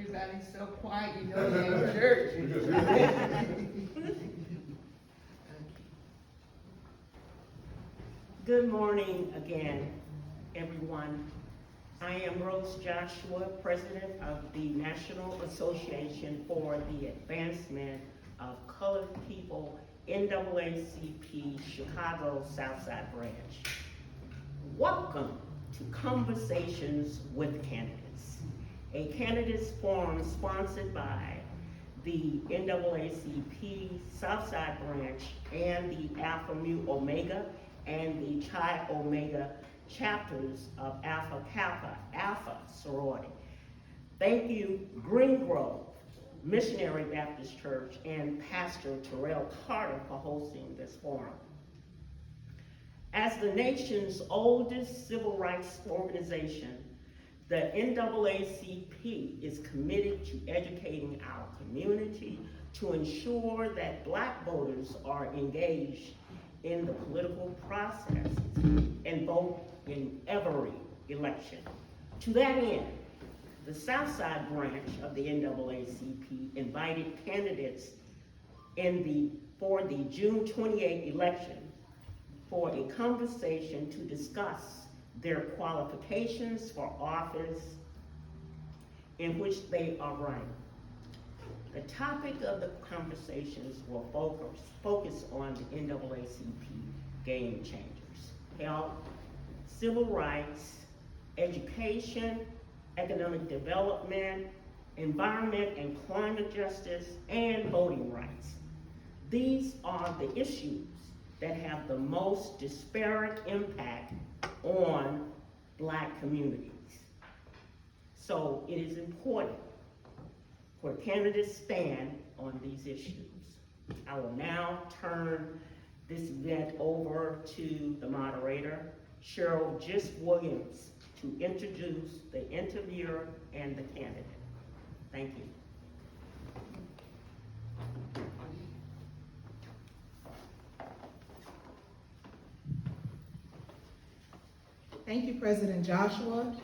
Everybody's so quiet, you know they're in church. Good morning again, everyone. I am Rose Joshua, President of the National Association for the Advancement of Colored People, NAACP, Chicago Southside Branch. Welcome to Conversations with Candidates, a candidates forum sponsored by the NAACP Southside Branch and the Alpha Mu Omega and the Chi Omega chapters of Alpha Kappa Alpha sorority. Thank you, Green Grove Missionary Baptist Church and Pastor Terrell Carter for hosting this forum. As the nation's oldest civil rights organization, the NAACP is committed to educating our community to ensure that Black voters are engaged in the political process and vote in every election. To that end, the Southside branch of the NAACP invited candidates for the June 28 election for a conversation to discuss their qualifications for office in which they are running. The topic of the conversations will focus on the NAACP game changers: health, civil rights, education, economic development, environment and climate justice, and voting rights. These are the issues that have the most disparate impact on Black communities. So it is important for candidates stand on these issues. I will now turn this event over to the moderator, Cheryl Gist Williams, to introduce the interviewer and the candidate. Thank you. Thank you, President Joshua.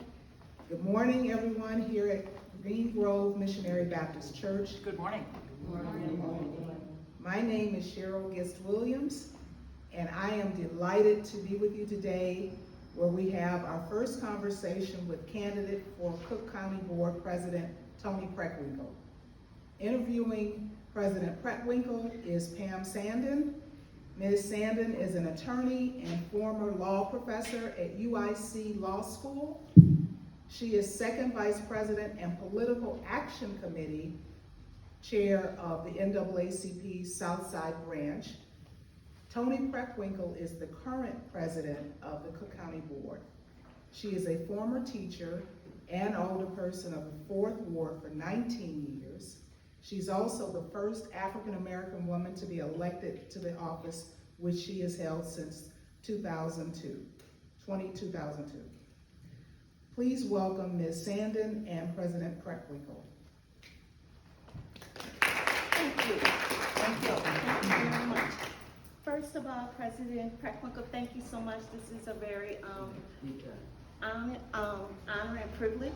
Good morning, everyone here at Green Grove Missionary Baptist Church. Good morning. Good morning. My name is Cheryl Gist Williams, and I am delighted to be with you today where we have our first conversation with candidate for Cook County Board President Toni Preckwinkle. Interviewing President Preckwinkle is Pam Sandin. Ms. Sandin is an attorney and former law professor at UIC Law School. She is second vice president and political action committee chair of the NAACP Southside branch. Toni Preckwinkle is the current president of the Cook County Board. She is a former teacher and alderperson of the 4th Ward for 19 years. She's also the first African-American woman to be elected to the office, which she has held since 2002. Please welcome Ms. Sandin and President Preckwinkle. Thank you. Thank you very much. First of all, President Preckwinkle, thank you so much. This is a very honor and privilege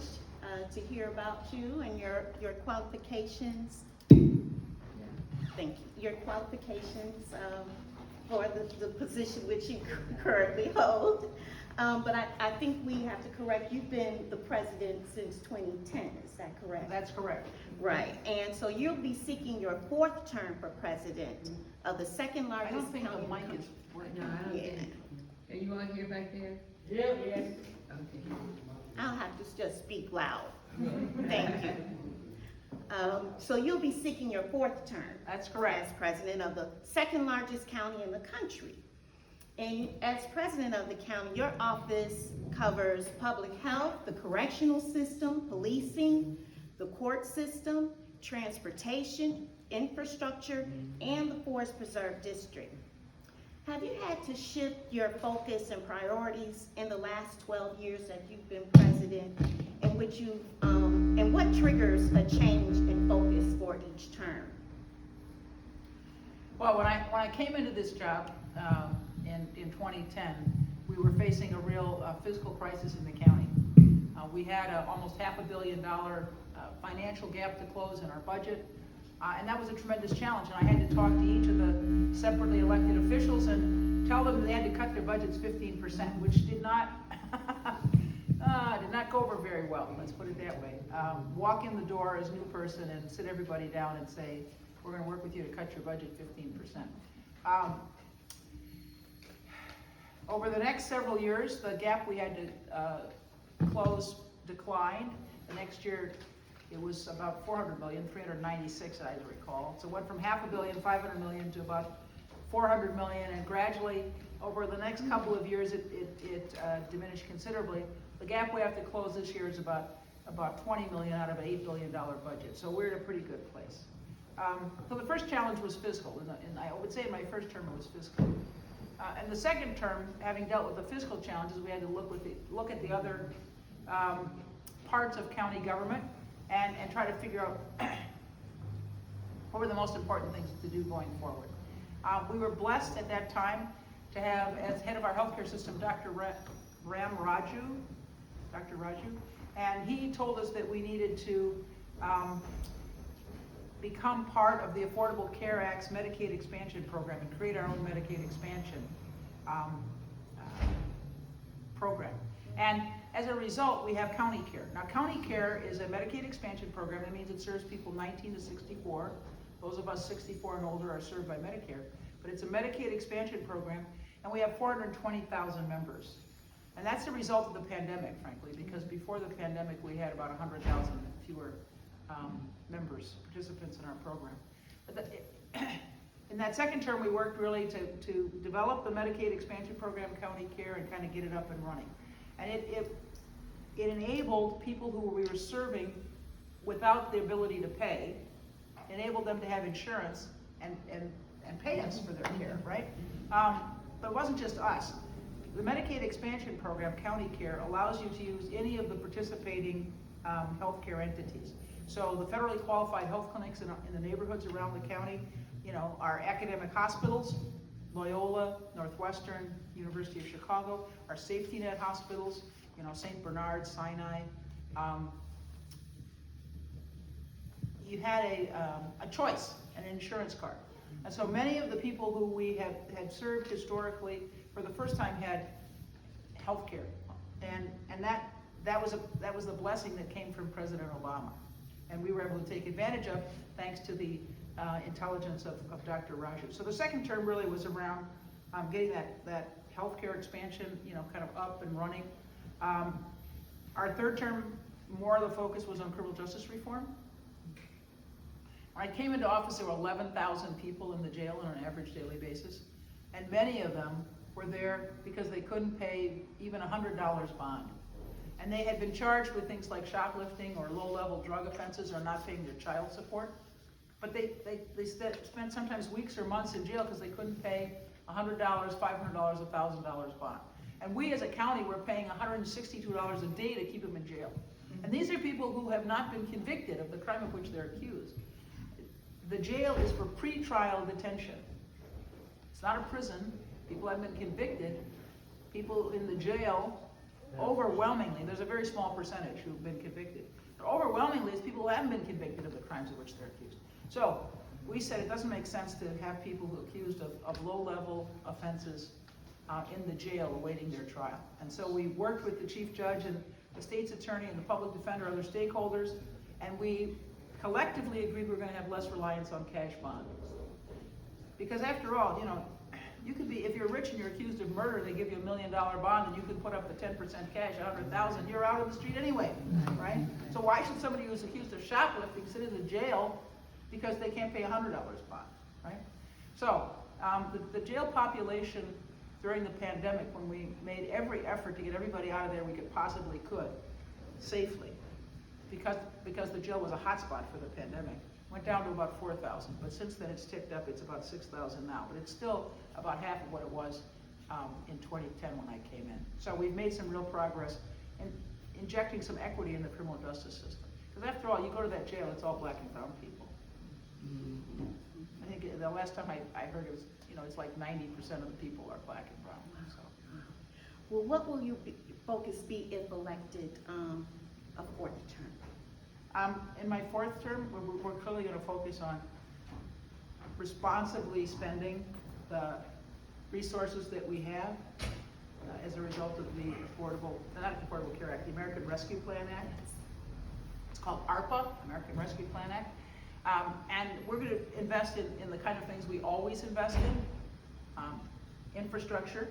to hear about you and your qualifications. Thank you. Your qualifications for the position which you currently hold. But I think we have to correct, you've been the president since 2010, is that correct? That's correct. Right, and so you'll be seeking your 4th term for president of the second I largest don't think county the in mic country. is working. No, I don't Yeah. think. Are you on here back there? Yes. Okay. I'll have to just speak loud. Thank you. So you'll be seeking your 4th term. That's correct. As president of the second largest county in the country. And as president of the county, your office covers public health, the correctional system, policing, the court system, transportation, infrastructure, and the Forest Preserve District. Have you had to shift your focus and priorities in the last 12 years that you've been president, in which you, and what triggers a change in focus for each term? Well, when I came into this job in 2010, we were facing a real fiscal crisis in the county. We had almost $500 million financial gap to close in our budget. And that was a tremendous challenge, and I had to talk to each of the separately elected officials and tell them they had to cut their budgets 15%, which did not go over very well, let's put it that way. Walk in the door as a new person and sit everybody down and say, we're gonna work with you to cut your budget 15%. Over the next several years, the gap we had to close declined. The next year, it was about 400 million, 396 I recall. So it went from $500 million, 500 million to about 400 million, and gradually, over the next couple of years, it diminished considerably. The gap we have to close this year is about 20 million out of an $8 billion budget. So we're in a pretty good place. So the first challenge was fiscal, and I would say in my first term it was fiscal. And the second term, having dealt with the fiscal challenges, we had to look at the other parts of county government and try to figure out what were the most important things to do going forward. We were blessed at that time to have, as head of our healthcare system, Dr. Raju, and he told us that we needed to become part of the Affordable Care Act's Medicaid expansion program and create our own Medicaid expansion program. And as a result, we have county care. Now, county care is a Medicaid expansion program. That means it serves people 19 to 64. Those of us 64 and older are served by Medicare. But it's a Medicaid expansion program, and we have 420,000 members. And that's the result of the pandemic, frankly, because before the pandemic, we had about 100,000 fewer members, participants in our program. But in that second term, we worked really to develop the Medicaid expansion program, county care, and kind of get it up and running. And it enabled people who we were serving without the ability to pay, enabled them to have insurance and pay us for their care, right? But it wasn't just us. The Medicaid expansion program, county care, allows you to use any of the participating healthcare entities. So the federally qualified health clinics in the neighborhoods around the county, you know, our academic hospitals, Loyola, Northwestern, University of Chicago, our safety net hospitals, you know, St. Bernard, Sinai. You had a choice, an insurance card. And so many of the people who we had served historically for the first time had health care. And that was the blessing that came from President Obama. And we were able to take advantage of, thanks to the intelligence of Dr. Raju. So the second term really was around getting that healthcare expansion, you know, kind of up and running. Our third term, more of the focus was on criminal justice reform. When I came into office, there were 11,000 people in the jail on an average daily basis, and many of them were there because they couldn't pay even $100 bond. And they had been charged with things like shoplifting or low-level drug offenses or not paying their child support. But they spent sometimes weeks or months in jail because they couldn't pay $100, $500, $1,000 bond. And we as a county were paying $162 a day to keep them in jail. And these are people who have not been convicted of the crime of which they're accused. The jail is for pre-trial detention. It's not a prison. People haven't been convicted. People in the jail, overwhelmingly, there's a very small percentage who've been convicted. But overwhelmingly, it's people who haven't been convicted of the crimes of which they're accused. So we said it doesn't make sense to have people who are accused of low-level offenses in the jail awaiting their trial. And so we worked with the chief judge and the state's attorney and the public defender, other stakeholders, and we collectively agreed we were going to have less reliance on cash bond. Because after all, you know, you could be, if you're rich and you're accused of murder, they give you $1 million bond and you can put up the 10% cash, 100,000, you're out on the street anyway, right? So why should somebody who's accused of shoplifting sit in the jail because they can't pay $100 bond, right? So the jail population during the pandemic, when we made every effort to get everybody out of there we possibly could, safely, because the jail was a hotspot for the pandemic, went down to about 4,000. But since then it's ticked up, it's about 6,000 now. But it's still about half of what it was in 2010 when I came in. So we've made some real progress in injecting some equity in the criminal justice system. Because after all, you go to that jail, it's all black and brown people. I think the last time I heard it was, you know, it's like 90% of the people are black and brown. So. Well, what will your focus be if elected a fourth term? In my fourth term, we're clearly gonna focus on responsibly spending the resources that we have as a result of the Affordable Care Act, the American Rescue Plan Act. It's called ARPA, American Rescue Plan Act. And we're gonna invest in the kind of things we always invest in. Infrastructure,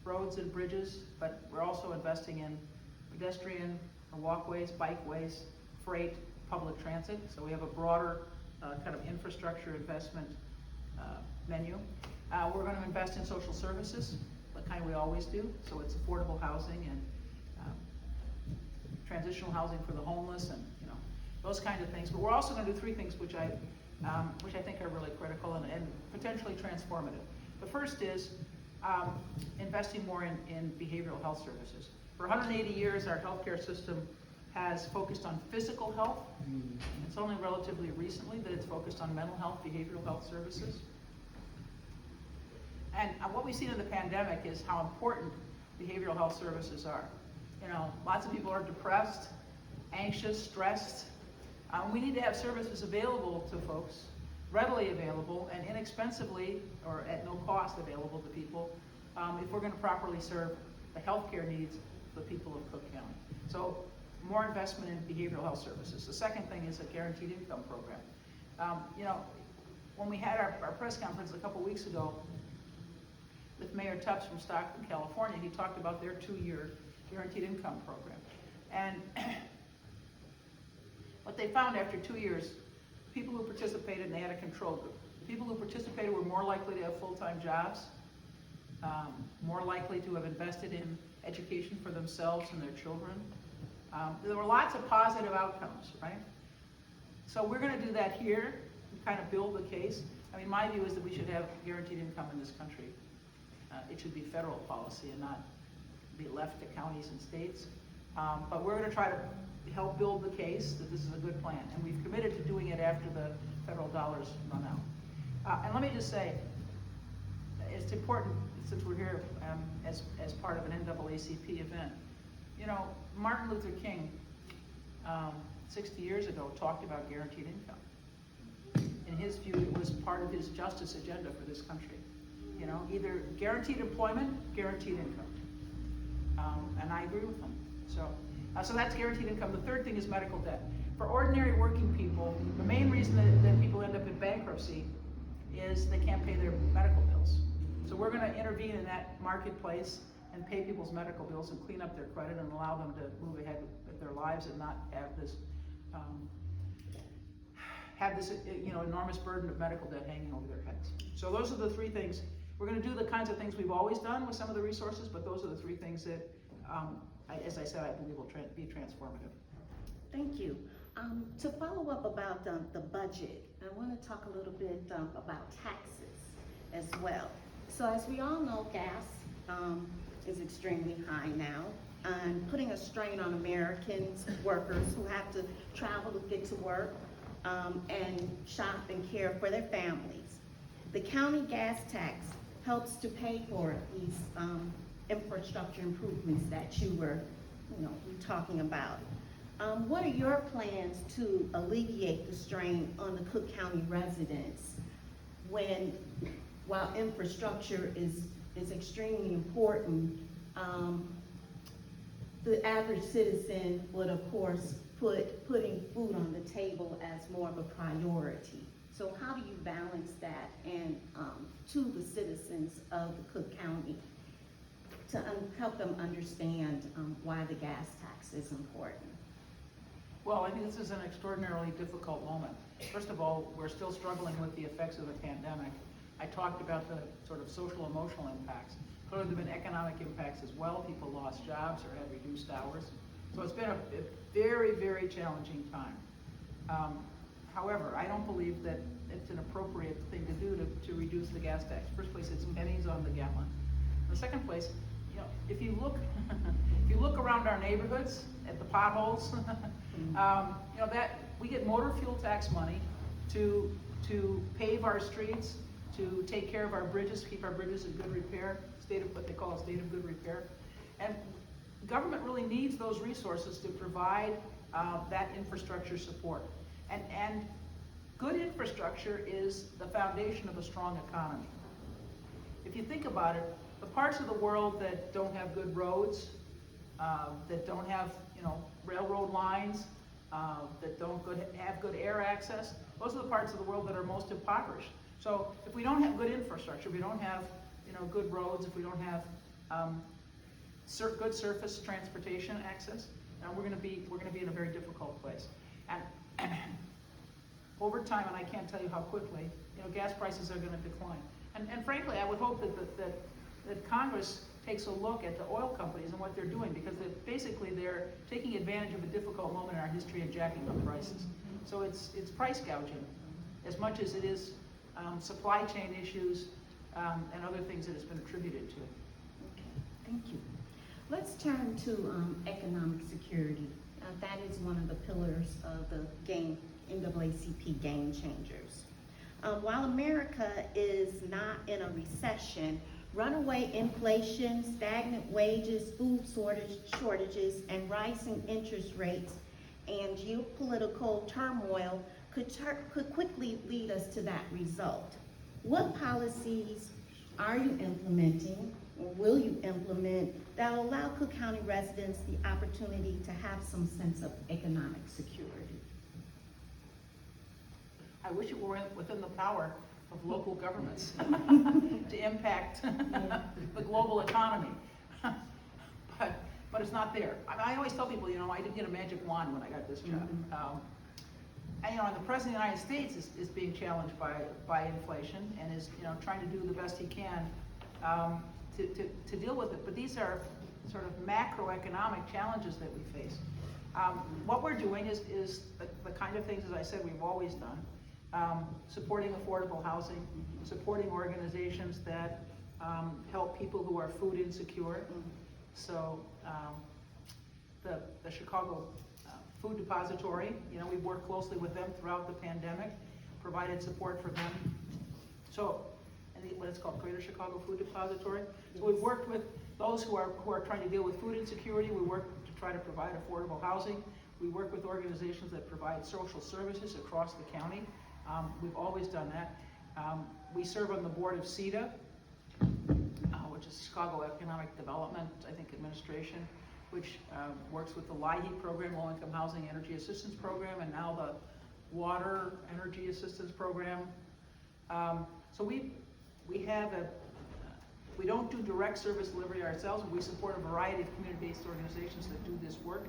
roads and bridges, but we're also investing in pedestrian or walkways, bikeways, freight, public transit. So we have a broader kind of infrastructure investment menu. We're going to invest in social services, the kind we always do. So it's affordable housing and transitional housing for the homeless, and those kind of things. But we're also going to do three things which I think are really critical and potentially transformative. The first is investing more in behavioral health services. For 180 years, our healthcare system has focused on physical health. It's only relatively recently that it's focused on mental health, behavioral health services. And what we've seen in the pandemic is how important behavioral health services are. Lots of people are depressed, anxious, stressed. We need to have services available to folks, readily available and inexpensively or at no cost available to people if we're going to properly serve the healthcare needs of the people of Cook County. So more investment in behavioral health services. The second thing is a guaranteed income program. When we had our press conference a couple weeks ago with Mayor Tubbs from Stockton, California, he talked about their 2-year guaranteed income program. And what they found after 2 years, people who participated, and they had a control group, people who participated were more likely to have full-time jobs, more likely to have invested in education for themselves and their children. There were lots of positive outcomes, right? So we're going to do that here and kind of build the case. My view is that we should have guaranteed income in this country. It should be federal policy and not be left to counties and states. But we're going to try to help build the case that this is a good plan, and we've committed to doing it after the federal dollars run out. And let me just say, it's important, since we're here as part of an NAACP event. Martin Luther King, 60 years ago, talked about guaranteed income. In his view, it was part of his justice agenda for this country. Either guaranteed employment, guaranteed income. And I agree with him. So that's guaranteed income. The third thing is medical debt. For ordinary working people, the main reason that people end up in bankruptcy is they can't pay their medical bills. So we're going to intervene in that marketplace and pay people's medical bills and clean up their credit and allow them to move ahead with their lives and not have this enormous burden of medical debt hanging over their heads. So those are the three things. We're going to do the kinds of things we've always done with some of the resources, but those are the three things that, as I said, I believe will be transformative. Thank you. To follow up about the budget, I want to talk a little bit about taxes as well. So as we all know, gas is extremely high now, and putting a strain on Americans, workers who have to travel to get to work and shop and care for their families. The county gas tax helps to pay for these infrastructure improvements that you were talking about. What are your plans to alleviate the strain on the Cook County residents while infrastructure is extremely important, the average citizen would, of course, putting food on the table as more of a priority. So how do you balance that and to the citizens of the Cook County to help them understand why the gas tax is important? Well, I think this is an extraordinarily difficult moment. First of all, we're still struggling with the effects of the pandemic. I talked about the sort of social emotional impacts. Clearly there have been economic impacts as well. People lost jobs or had reduced hours. So it's been a very, very challenging time. However, I don't believe that it's an appropriate thing to do to reduce the gas tax. First place, it's pennies on the gallon. In the second place, if you look, if you look around our neighborhoods at the potholes, that we get motor fuel tax money to pave our streets, to take care of our bridges, keep our bridges in good repair, what they call a state of good repair. And government really needs those resources to provide that infrastructure support. And good infrastructure is the foundation of a strong economy. If you think about it, the parts of the world that don't have good roads, that don't have, railroad lines, that don't have good air access, those are the parts of the world that are most impoverished. So if we don't have good infrastructure, if we don't have, good roads, if we don't have good surface transportation access, we're going to be in a very difficult place. And over time, and I can't tell you how quickly, gas prices are going to decline. And frankly, I would hope that Congress takes a look at the oil companies and what they're doing, because they're taking advantage of a difficult moment in our history and jacking up prices. So it's price gouging as much as it is supply chain issues and other things that it's been attributed to. Okay, thank you. Let's turn to economic security. That is one of the pillars of the NAACP Game Changers. While America is not in a recession, runaway inflation, stagnant wages, food shortages, and rising interest rates and geopolitical turmoil could quickly lead us to that result. What policies are you implementing, or will you implement, that will allow Cook County residents the opportunity to have some sense of economic security? I wish it were within the power of local governments to impact the global economy, but it's not there. I always tell people, I didn't get a magic wand when I got this job. And the President of the United States is being challenged by inflation and is trying to do the best he can to deal with it. But these are sort of macroeconomic challenges that we face. What we're doing is the kind of things, as I said, we've always done. Supporting affordable housing, supporting organizations that help people who are food insecure. So the Chicago Food Depository, we've worked closely with them throughout the pandemic, provided support for them. So, what it's called, Greater Chicago Food Depository. So we've worked with those who are trying to deal with food insecurity. We work to try to provide affordable housing. We work with organizations that provide social services across the county. We've always done that. We serve on the board of CEDA, which is Chicago Economic Development, Administration, which works with the LIHEAP program, Low Income Housing Energy Assistance Program, and now the Water Energy Assistance Program. So we don't do direct service delivery ourselves, but we support a variety of community-based organizations that do this work.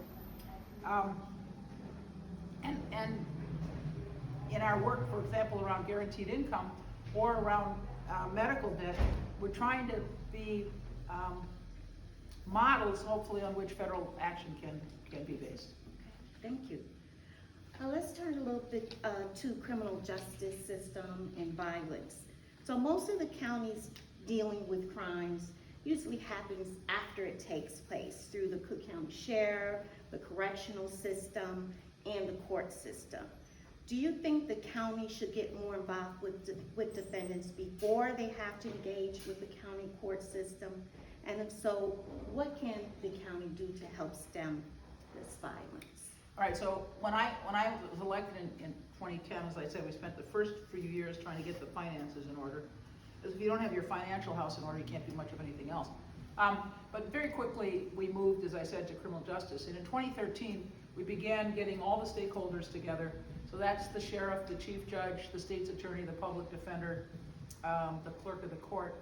And in our work, for example, around guaranteed income or around medical debt, we're trying to be models, hopefully, on which federal action can be based. Thank you. Let's turn a little bit to criminal justice system and violence. So most of the counties dealing with crimes usually happens after it takes place through the Cook County Sheriff, the correctional system, and the court system. Do you think the county should get more involved with defendants before they have to engage with the county court system? And if so, what can the county do to help stem this violence? All right, so when I was elected in 2010, as I said, we spent the first few years trying to get the finances in order. Because if you don't have your financial house in order, you can't do much of anything else. But very quickly, we moved, as I said, to criminal justice. And in 2013, we began getting all the stakeholders together. So that's the sheriff, the chief judge, the state's attorney, the public defender, the clerk of the court,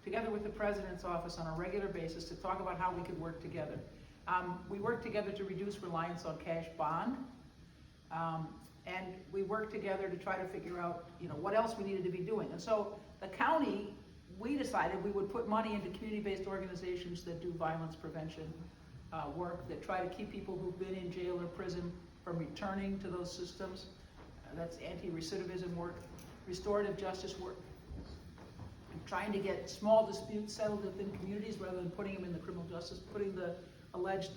together with the president's office on a regular basis to talk about how we could work together. We worked together to reduce reliance on cash bond. And we worked together to try to figure out, what else we needed to be doing. And so the county, we decided we would put money into community-based organizations that do violence prevention work, that try to keep people who've been in jail or prison from returning to those systems. That's anti-recidivism work, restorative justice work, trying to get small disputes settled within communities rather than putting them in the criminal justice, putting the alleged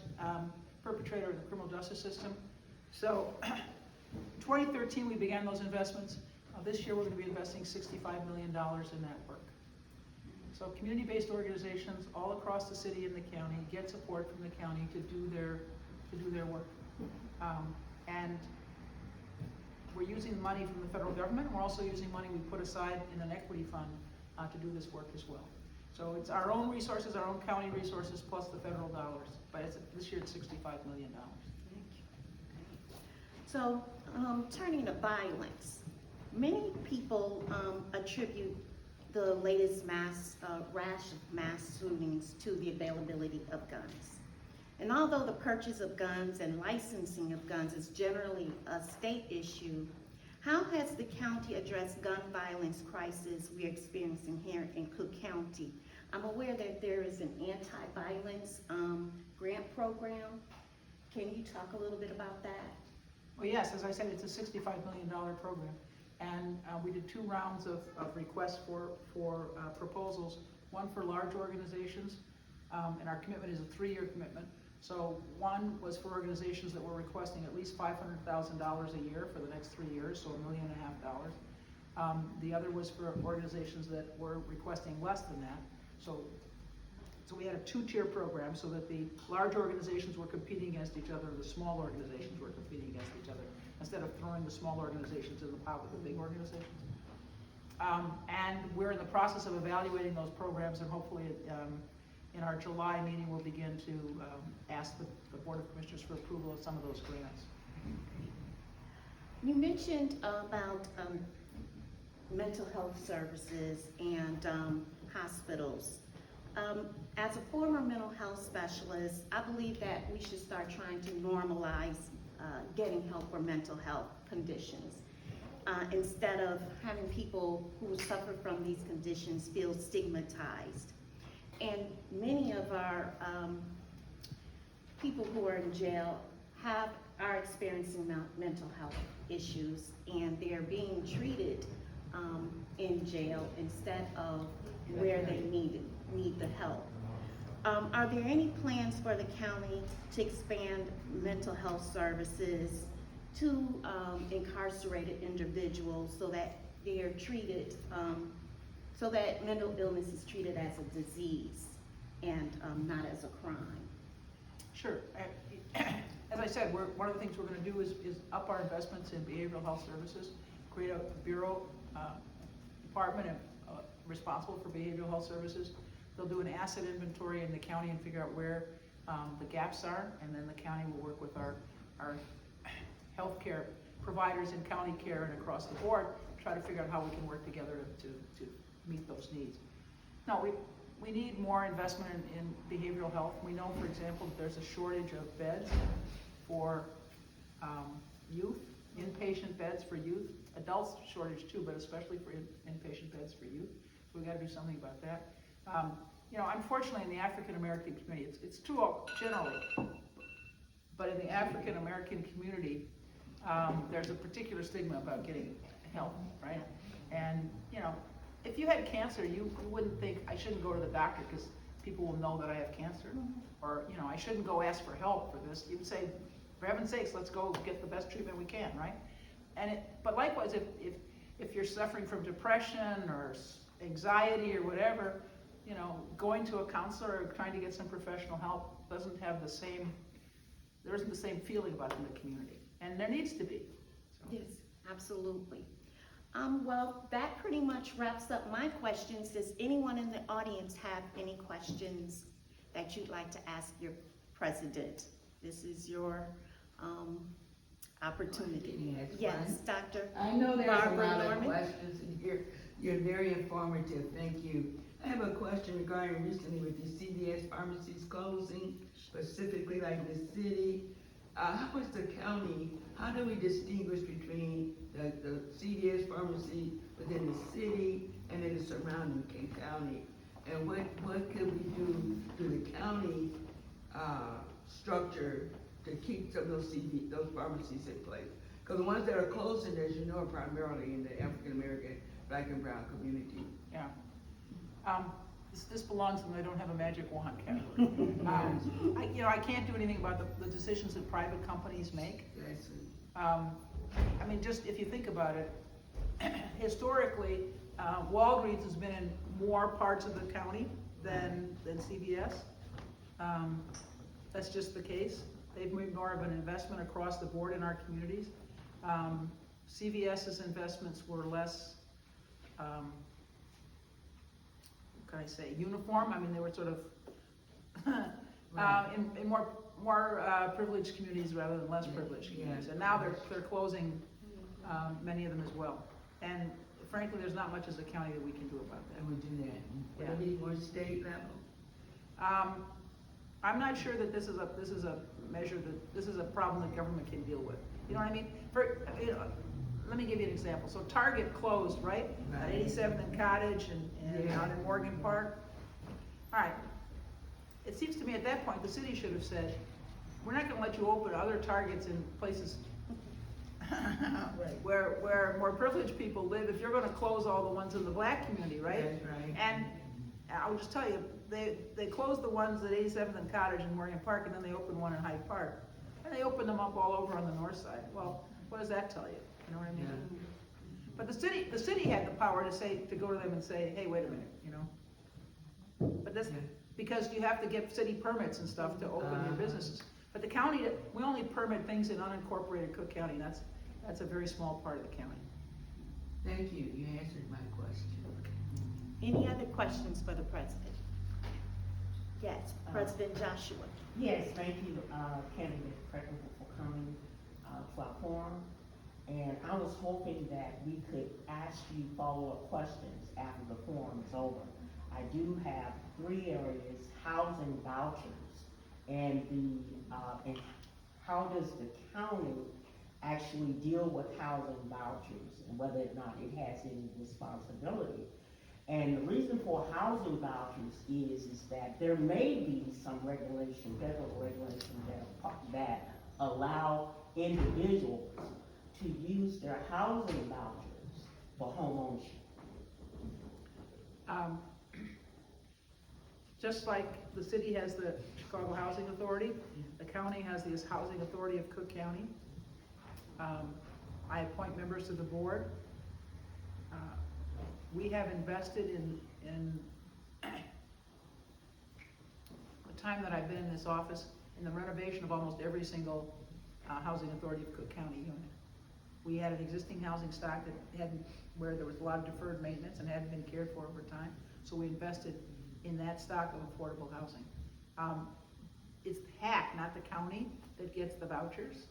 perpetrator in the criminal justice system. So 2013, we began those investments. This year, we're going to be investing $65 million in that work. So community-based organizations all across the city and the county get support from the county to do their work. And we're using money from the federal government, and we're also using money we put aside in an equity fund to do this work as well. So it's our own resources, our own county resources, plus the federal dollars, but this year it's $65 million. So, turning to violence, many people attribute the latest rash of mass shootings to the availability of guns. And although the purchase of guns and licensing of guns is generally a state issue, how has the county addressed gun violence crisis we're experiencing here in Cook County? I'm aware that there is an anti-violence grant program. Can you talk a little bit about that? Well, yes, as I said, it's a $65 million program. And we did 2 rounds of requests for proposals, one for large organizations, and our commitment is a 3-year commitment. So one was for organizations that were requesting at least $500,000 a year for the next 3 years, so $1.5 million. The other was for organizations that were requesting less than that. So we had a 2-tier program so that the large organizations were competing against each other, and the small organizations were competing against each other, instead of throwing the small organizations in the pot with the big organizations. And we're in the process of evaluating those programs, and hopefully in our July meeting we'll begin to ask the Board of Commissioners for approval of some of those grants. You mentioned about mental health services and hospitals. As a former mental health specialist, I believe that we should start trying to normalize getting help for mental health conditions instead of having people who suffer from these conditions feel stigmatized. And many of our people who are in jail are experiencing mental health issues, and they're being treated in jail instead of where they need the help. Are there any plans for the county to expand mental health services to incarcerated individuals so that they are treated, so that mental illness is treated as a disease and not as a crime? Sure. As I said, one of the things we're going to do is up our investments in behavioral health services, create a bureau department responsible for behavioral health services. They'll do an asset inventory in the county and figure out where the gaps are, and then the county will work with our healthcare providers in county care and across the board, try to figure out how we can work together to meet those needs. Now, we need more investment in behavioral health. We know, for example, that there's a shortage of beds for youth, inpatient beds for youth, adults shortage too, but especially for inpatient beds for youth. So we got to do something about that. You know, unfortunately, in the African American community, it's true generally, but in the African American community, there's a particular stigma about getting help, right? And you know, if you had cancer, you wouldn't think, I shouldn't go to the doctor because people will know that I have cancer, or you know, I shouldn't go ask for help for this. You'd say, for heaven's sakes, let's go get the best treatment we can, right? And but likewise, if you're suffering from depression or anxiety or whatever, you know, going to a counselor or trying to get some professional help doesn't have the same, there isn't the same feeling about it in the community, and there needs to be. So. Yes, absolutely. Well, that pretty much wraps up my questions. Does anyone in the audience have any questions that you'd like to ask your president? This is your opportunity. Yes, Dr. I know there's Barbara a lot of Norman. questions, and you're very informative. Thank you. I have a question regarding recently with the CVS pharmacies closing, specifically like the city. How is the county, how do we distinguish between the CVS pharmacy within the city and in the surrounding county? And what can we do to the county structure to keep some of those pharmacies in place? Because the ones that are closing, as you know, are primarily in the African American, Black and brown community. Yeah. This belongs in the I don't have a magic wand category. I can't do anything about the decisions that private companies make. Yes. I mean, just if you think about it, historically, Walgreens has been in more parts of the county than CVS. That's just the case. They've made more of an investment across the board in our communities. CVS's investments were less, what can I say, uniform. I mean, they were sort of in more privileged communities rather than less privileged communities. And now they're closing many of them as well. And frankly, there's not much as a county that we can do about that. And we do that. Would Yeah. it be more state level? I'm not sure that this is a measure this is a problem that government can deal with. You know what I mean? Let me give you an example. So Target closed, right? At 87th and Cottage and out in Morgan Park. All right. It seems to me at that point, the city should have said, we're not gonna let you open other Targets in places where more privileged people live, if you're gonna close all the ones in the black community, right? That's right. And I'll just tell you, they closed the ones at 87th and Cottage in Morgan Park, and then they opened one in Hyde Park. And they opened them up all over on the north side. Well, what does that tell you? You know what I mean? Yeah. But the city had the power to go to them and say, hey, wait a minute, you know? But that's, Yeah. because you have to get city permits and stuff to open your businesses. But the county, we only permit things in unincorporated Cook County, that's a very small part of the county. Thank you, you answered my question. Any other questions for the president? Yes, President Joshua. Yes, thank you, candidate Preckwinkle, for coming to our forum. And I was hoping that we could ask you follow-up questions after the forum is over. I do have 3 areas: housing vouchers, and and how does the county actually deal with housing vouchers, and whether or not it has any responsibility. And the reason for housing vouchers is that there may be some regulation, federal regulation that allow individuals to use their housing vouchers for home ownership. Just like the city has the Chicago Housing Authority, the county has the Housing Authority of Cook County. I appoint members to the board. We have invested in the time that I've been in this office in the renovation of almost every single Housing Authority of Cook County unit. We had an existing housing stock that where there was a lot of deferred maintenance and hadn't been cared for over time, so we invested in that stock of affordable housing. It's HAC, not the county, that gets the vouchers.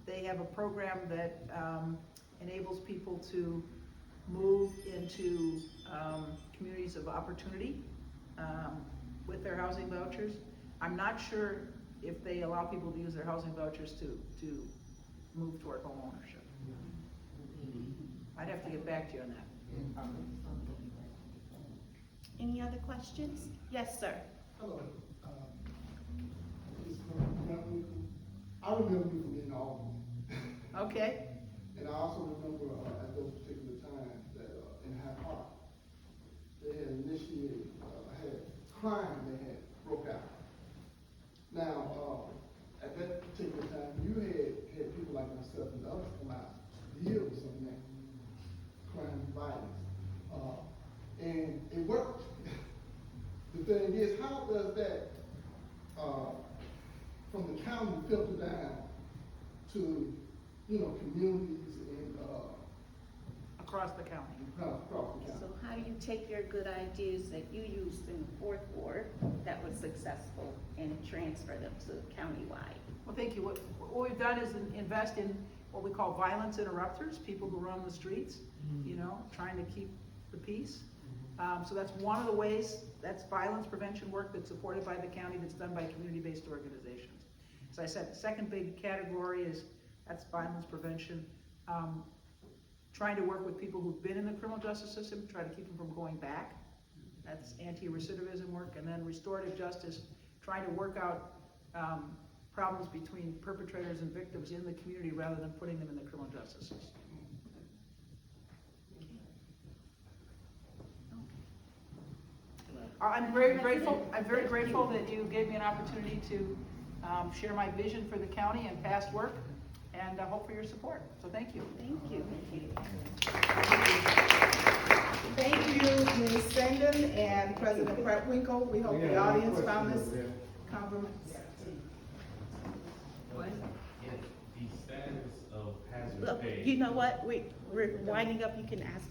They have a program that enables people to move into communities of opportunity with their housing vouchers. I'm not sure if they allow people to use their housing vouchers to move toward home ownership. I'd have to get back to you on that. Any other questions? Yes, sir. Hello. I remember you from being Albany. Okay. And I also remember at those particular times that in Hyde Park, they had initiated, crime that had broke out. Now, at that particular time, you had people like myself and others come out to deal with some of that crime and violence. And it worked. The thing is, how does that, from the county filter down to, communities and, Across the county. across the county? So how do you take your good ideas that you used in the 4th Ward that was successful and transfer them to countywide? Well, thank you. What we've done is invest in what we call violence interrupters, people who run the streets, trying to keep the peace. So that's one of the ways, that's violence prevention work that's supported by the county, that's done by community-based organizations. As I said, the second big category that's violence prevention. Trying to work with people who've been in the criminal justice system, try to keep them from going back. That's anti-recidivism work. And then restorative justice, trying to work out problems between perpetrators and victims in the community rather than putting them in the criminal justice system. I'm very grateful that you gave me an opportunity to share my vision for the county and past work, and I hope for your support. So thank you. Thank you. Thank you, Ms. Senden and President Preckwinkle. We hope the audience found this conference Look, paid. you know what, we're winding up, you can ask